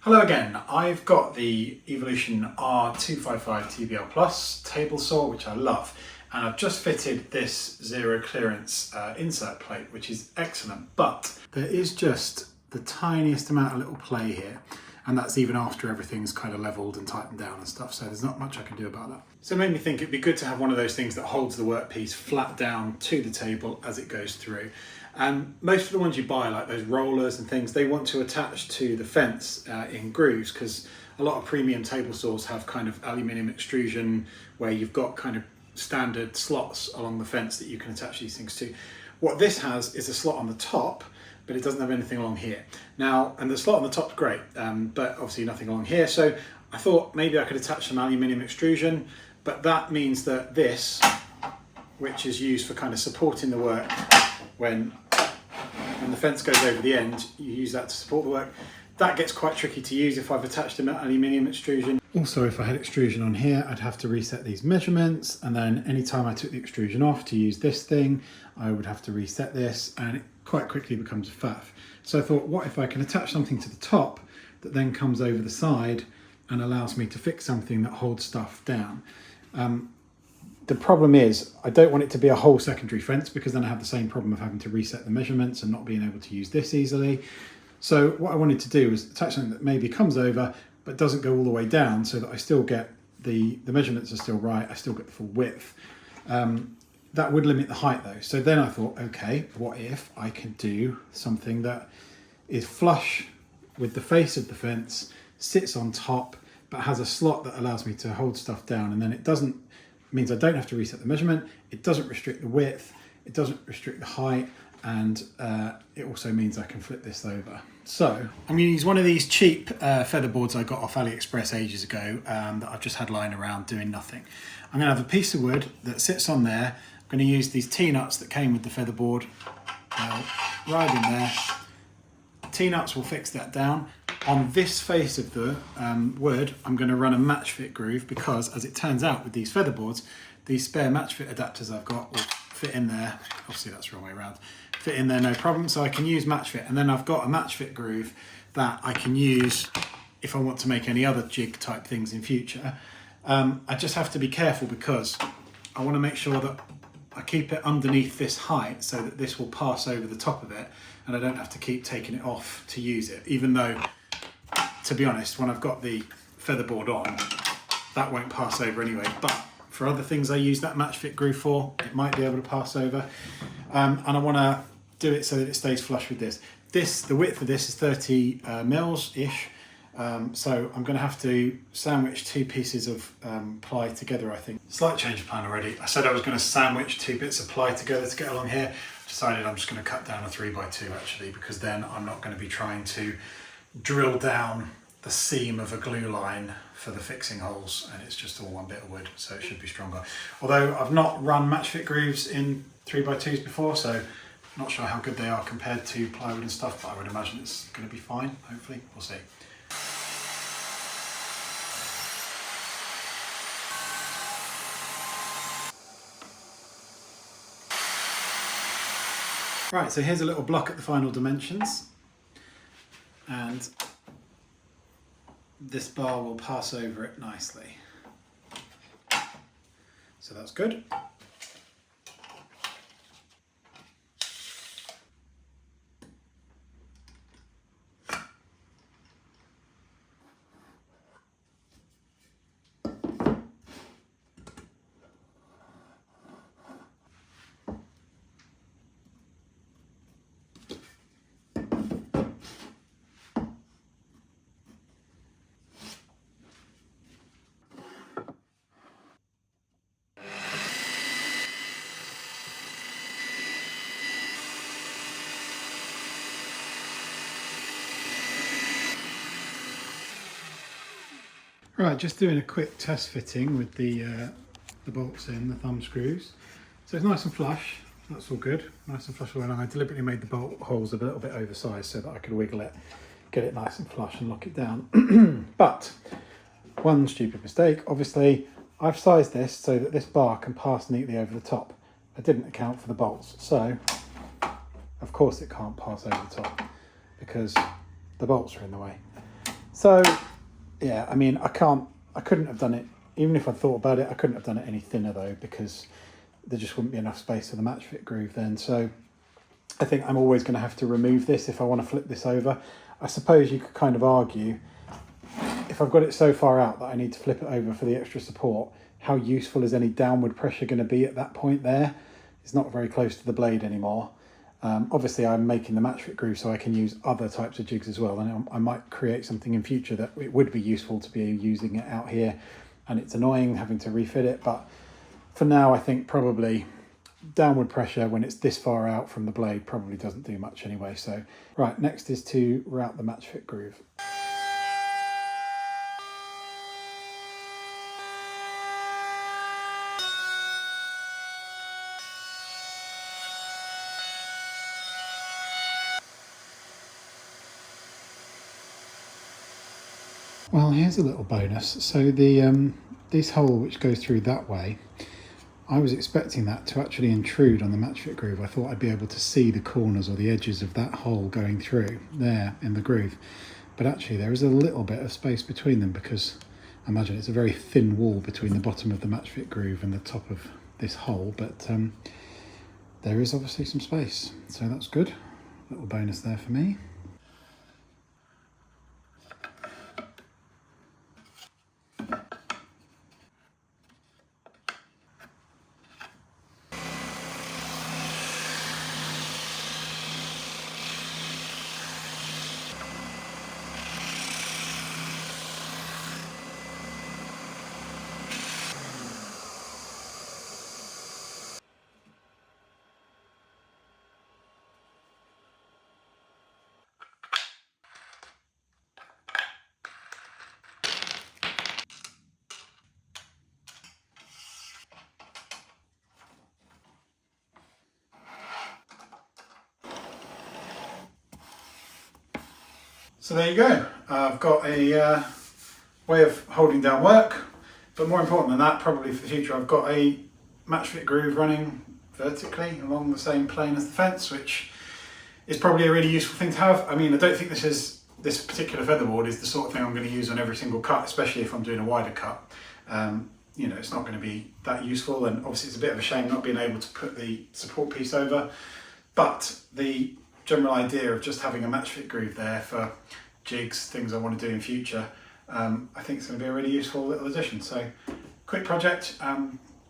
Hello again, I've got the Evolution R255TBL Plus table saw, which I love, and I've just fitted this zero clearance insert plate, which is excellent, but there is just the tiniest amount of little play here, and that's even after everything's kind of leveled and tightened down and stuff, so there's not much I can do about that. So it made me think it'd be good to have one of those things that holds the workpiece flat down to the table as it goes through. And most of the ones you buy, like those rollers and things, they want to attach to the fence in grooves, because a lot of premium table saws have kind of aluminium extrusion where you've got kind of standard slots along the fence that you can attach these things to. What this has is a slot on the top, but it doesn't have anything along here. Now, and the slot on the top's great, but obviously nothing along here. So I thought maybe I could attach some aluminium extrusion, but that means that this, which is used for kind of supporting the work when the fence goes over the end, you use that to support the work. That gets quite tricky to use if I've attached an aluminium extrusion. Also, if I had extrusion on here, I'd have to reset these measurements, and then anytime I took the extrusion off to use this thing, I would have to reset this, and it quite quickly becomes a faff. So I thought, what if I can attach something to the top that then comes over the side and allows me to fix something that holds stuff down. The problem is I don't want it to be a whole secondary fence, because then I have the same problem of having to reset the measurements and not being able to use this easily. So what I wanted to do was attach something that maybe comes over but doesn't go all the way down, so that I still get the measurements are still right, I still get the full width. That would limit the height though. So then I thought, okay, what if I can do something that is flush with the face of the fence, sits on top, but has a slot that allows me to hold stuff down, and then it means I don't have to reset the measurement, it doesn't restrict the width, it doesn't restrict the height, and it also means I can flip this over. So I'm going to use one of these cheap featherboards I got off AliExpress ages ago that I've just had lying around doing nothing. I'm going to have a piece of wood that sits on there. I'm going to use these T-nuts that came with the featherboard, right in there. T-nuts will fix that down. On this face of the wood, I'm going to run a Matchfit groove, because as it turns out with these featherboards, these spare Matchfit adapters I've got will fit in there. Obviously that's the wrong way around. Fit in there no problem, so I can use Matchfit, and then I've got a Matchfit groove that I can use if I want to make any other jig type things in future. I just have to be careful, because I want to make sure that I keep it underneath this height so that this will pass over the top of it, and I don't have to keep taking it off to use it, even though, to be honest, when I've got the featherboard on, that won't pass over anyway. But for other things I use that Matchfit groove for, it might be able to pass over. And I want to do it so that it stays flush with this. The width of this is 30 mils-ish. So I'm going to have to sandwich two pieces of ply together, I think. Slight change of plan already. I said I was going to sandwich two bits of ply together to get along here. Decided I'm just going to cut down a 3x2 actually, because then I'm not going to be trying to drill down the seam of a glue line for the fixing holes, and it's just all one bit of wood, so it should be stronger. Although I've not run Matchfit grooves in 3x2s before, so I'm not sure how good they are compared to plywood and stuff, but I would imagine it's going to be fine, hopefully. We'll see. Right, so here's a little block at the final dimensions, and this bar will pass over it nicely. So that's good. Right, just doing a quick test fitting with the bolts in, the thumb screws. So it's nice and flush, that's all good. Nice and flush all around. I deliberately made the bolt holes a little bit oversized so that I could wiggle it, get it nice and flush and lock it down. But one stupid mistake, obviously I've sized this so that this bar can pass neatly over the top. I didn't account for the bolts, so of course it can't pass over the top because the bolts are in the way. So yeah, I mean, I couldn't have done it, even if I thought about it, I couldn't have done it any thinner though, because there just wouldn't be enough space for the Matchfit groove then. So I think I'm always going to have to remove this if I want to flip this over. I suppose you could kind of argue, if I've got it so far out that I need to flip it over for the extra support, how useful is any downward pressure going to be at that point there? It's not very close to the blade anymore. Obviously I'm making the Matchfit groove so I can use other types of jigs as well, and I might create something in future that it would be useful to be using it out here, and it's annoying having to refit it, but for now I think probably downward pressure when it's this far out from the blade probably doesn't do much anyway. So right, next is to route the Matchfit groove. Well, here's a little bonus. So the this hole which goes through that way, I was expecting that to actually intrude on the Matchfit groove. I thought I'd be able to see the corners or the edges of that hole going through there in the groove. But actually there is a little bit of space between them, because I imagine it's a very thin wall between the bottom of the Matchfit groove and the top of this hole. But there is obviously some space, so that's good. Little bonus there for me. So there you go. I've got a way of holding down work, but more important than that, probably for the future, I've got a Matchfit groove running vertically along the same plane as the fence, which is probably a really useful thing to have. I mean, I don't think this particular featherboard is the sort of thing I'm going to use on every single cut, especially if I'm doing a wider cut. You know, it's not going to be that useful, and obviously it's a bit of a shame not being able to put the support piece over, but the general idea of just having a Matchfit groove there for jigs, things I want to do in future, I think it's going to be a really useful little addition. So quick project,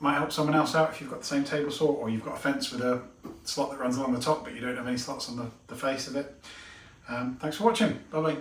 might help someone else out if you've got the same table saw, or you've got a fence with a slot that runs along the top but you don't have any slots on the face of it. Thanks for watching, bye bye.